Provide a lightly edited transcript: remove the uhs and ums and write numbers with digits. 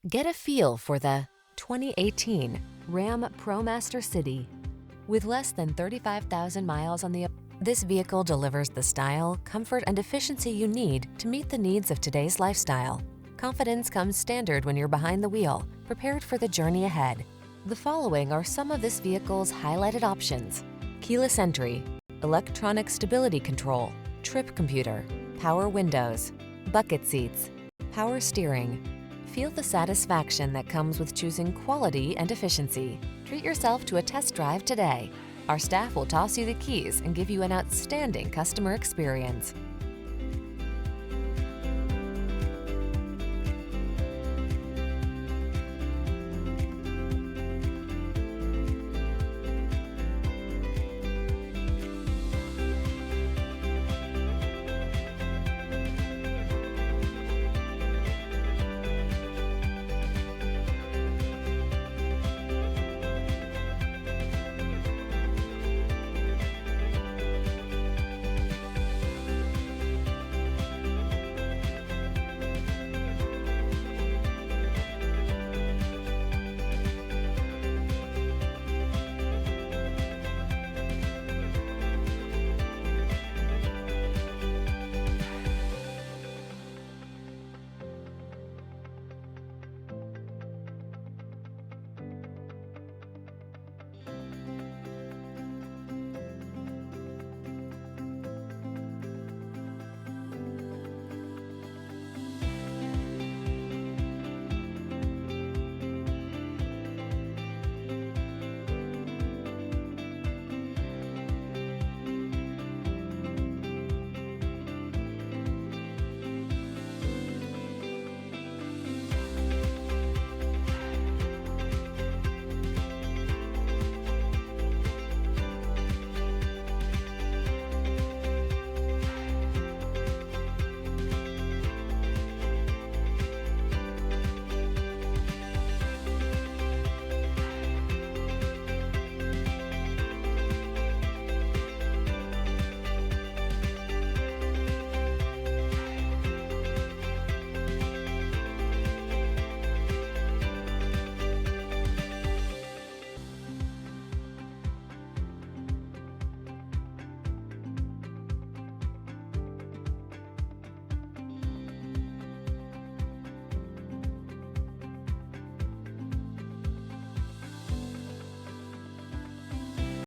Get a feel for the 2018 Ram ProMaster City. With less than 35,000 miles on this vehicle delivers the style, comfort, and efficiency you need to meet the needs of today's lifestyle. Confidence comes standard when you're behind the wheel, prepared for the journey ahead. The following are some of this vehicle's highlighted options: keyless entry, electronic stability control, trip computer, power windows, bucket seats, power steering. Feel the satisfaction that comes with choosing quality and efficiency. Treat yourself to a test drive today. Our staff will toss you the keys and give you an outstanding customer experience.